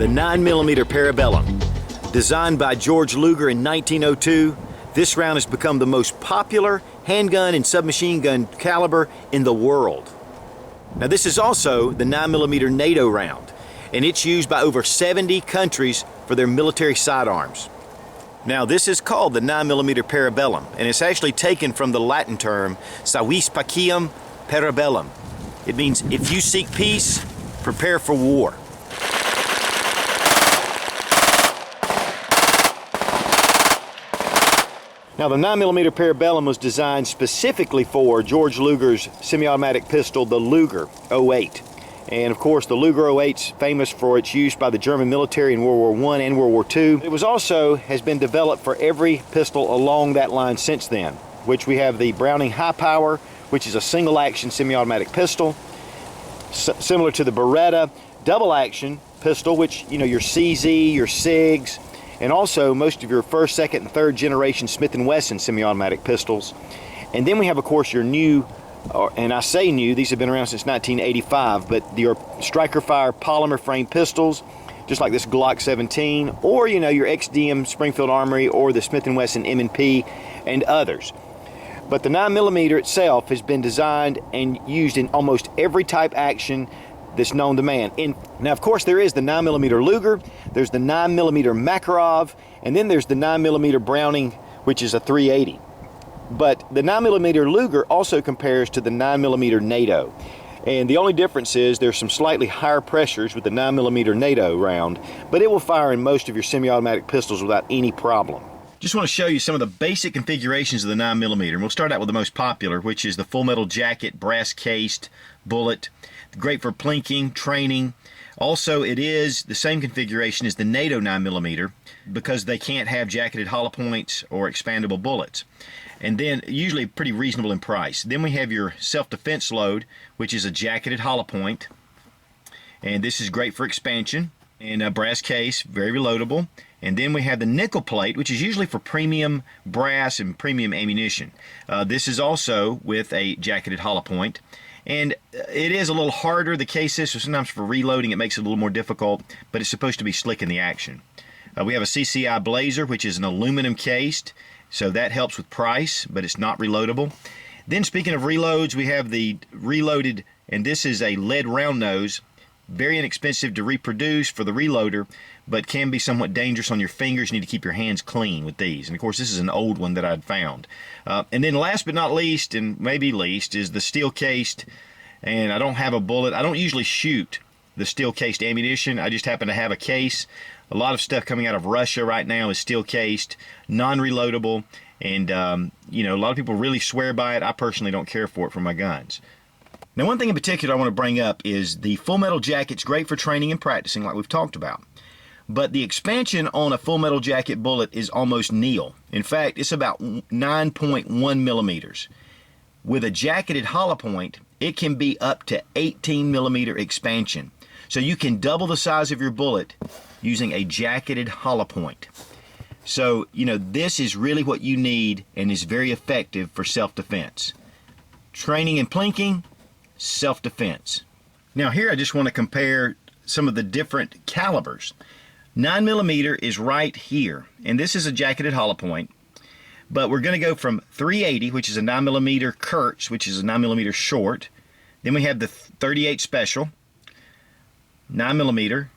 the 9mm Parabellum. Designed by George Luger in 1902, this round has become the most popular handgun and submachine gun caliber in the world. Now this is also the 9mm NATO round, and it's used by over 70 countries for their military sidearms. Now this is called the 9mm Parabellum, and it's actually taken from the Latin term Savis Pacem Parabellum. It means if you seek peace, prepare for war. Now the 9mm Parabellum was designed specifically for George Luger's semi-automatic pistol, the Luger 08. And of course the Luger 08's famous for its use by the German military in World War I and World War II. It was also has been developed for every pistol along that line since then, which we have the Browning High Power, which is a single action semi-automatic pistol, similar to the Beretta double action pistol, which, you know, your CZ, your SIGs, and also most of your first, second, and third generation Smith & Wesson semi-automatic pistols. And then we have, of course, your new, and I say new, these have been around since 1985, but your Striker Fire polymer frame pistols, just like this Glock 17, or, you know, your XDM Springfield Armory, or the Smith & Wesson M&P, and others. But the 9mm itself has been designed and used in almost every type action that's known to man. Now, of course, there is the 9mm Luger, there's the 9mm Makarov, and then there's the 9mm Browning, which is a 380. But the 9mm Luger also compares to the 9mm NATO. And the only difference is there's some slightly higher pressures with the 9mm NATO round, but it will fire in most of your semi-automatic pistols without any problem. Just want to show you some of the basic configurations of the 9mm. And we'll start out with the most popular, which is the full metal jacket, brass cased bullet. Great for plinking, training. Also, it is the same configuration as the NATO 9mm because they can't have jacketed hollow points or expandable bullets. And then usually pretty reasonable in price. Then we have your self-defense load, which is a jacketed hollow point. And this is great for expansion. And a brass case, very reloadable. And then we have the nickel plate, which is usually for premium brass and premium ammunition. This is also with a jacketed hollow point. And it is a little harder, the case is, so sometimes for reloading it makes it a little more difficult, but it's supposed to be slick in the action. We have a CCI Blazer, which is an aluminum cased, so that helps with price, but it's not reloadable. Then speaking of reloads, we have the reloaded, and this is a lead round nose, very inexpensive to reproduce for the reloader, but can be somewhat dangerous on your fingers. You need to keep your hands clean with these. And of course, this is an old one that I'd found. And then last but not least, and maybe least, is the steel cased. And I don't have a bullet. I don't usually shoot the steel cased ammunition. I just happen to have a case. A lot of stuff coming out of Russia right now is steel cased, non-reloadable, and you know, a lot of people really swear by it. I personally don't care for it for my guns. Now, one thing in particular I want to bring up is the full metal jacket's great for training and practicing, like we've talked about. But the expansion on a full metal jacket bullet is almost nil. In fact, it's about 9.1 millimeters. With a jacketed hollow point, it can be up to 18 millimeter expansion. So you can double the size of your bullet using a jacketed hollow point. So, you know, this is really what you need and is very effective for self-defense. Training and plinking, self-defense. Now here I just want to compare some of the different calibers. 9mm is right here, and this is a jacketed hollow point, but we're going to go from 380, which is a 9mm Kurtz, which is a 9mm short. Then we have the 38 Special, 9mm.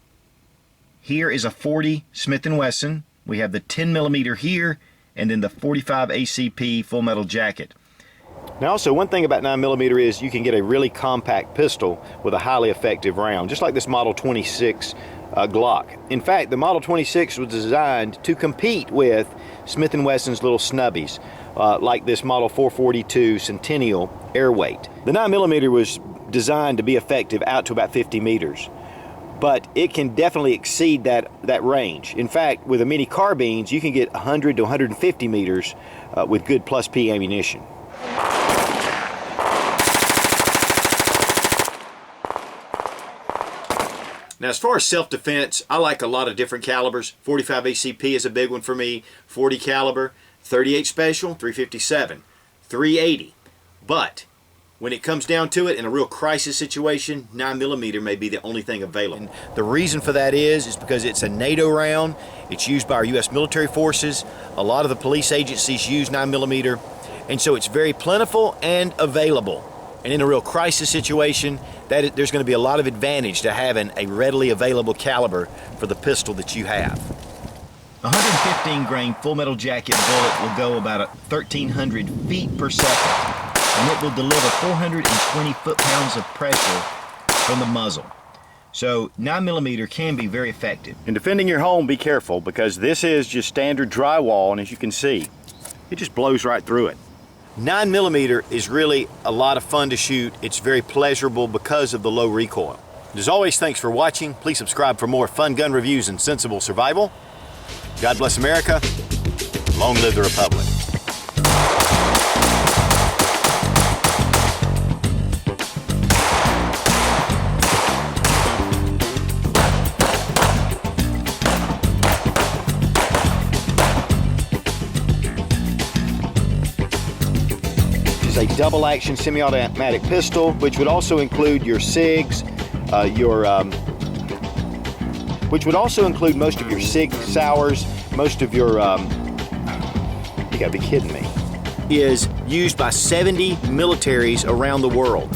Here is a 40 Smith & Wesson. We have the 10mm here, and then the 45 ACP full metal jacket. Now also, one thing about 9mm is you can get a really compact pistol with a highly effective round, just like this Model 26 Glock. In fact, the Model 26 was designed to compete with Smith & Wesson's little snubbies, like this Model 442 Centennial Airweight. The 9mm was designed to be effective out to about 50 meters, but it can definitely exceed that range. In fact, with the mini carbines, you can get 100 to 150 meters with good plus P ammunition. Now, as far as self-defense, I like a lot of different calibers. 45 ACP is a big one for me. 40 caliber, 38 Special, 357, 380. But When it comes down to it, in a real crisis situation, 9mm may be the only thing available. And the reason for that is because it's a NATO round. It's used by our U.S. military forces. A lot of the police agencies use 9mm, and so it's very plentiful and available. And in a real crisis situation, there's going to be a lot of advantage to having a readily available caliber for the pistol that you have. A 115 grain full metal jacket bullet will go about 1,300 feet per second, and it will deliver 420 foot-pounds of pressure from the muzzle. So 9mm can be very effective. In defending your home, be careful, because this is just standard drywall, and as you can see, it just blows right through it. 9mm is really a lot of fun to shoot. It's very pleasurable because of the low recoil. As always, thanks for watching. Please subscribe for more fun gun reviews and sensible survival. God bless America. Long live the Republic. A double action semi-automatic pistol, which would also include your SIGs, which would also include most of your SIG sours, most of your, you gotta be kidding me, is used by 70 militaries around the world.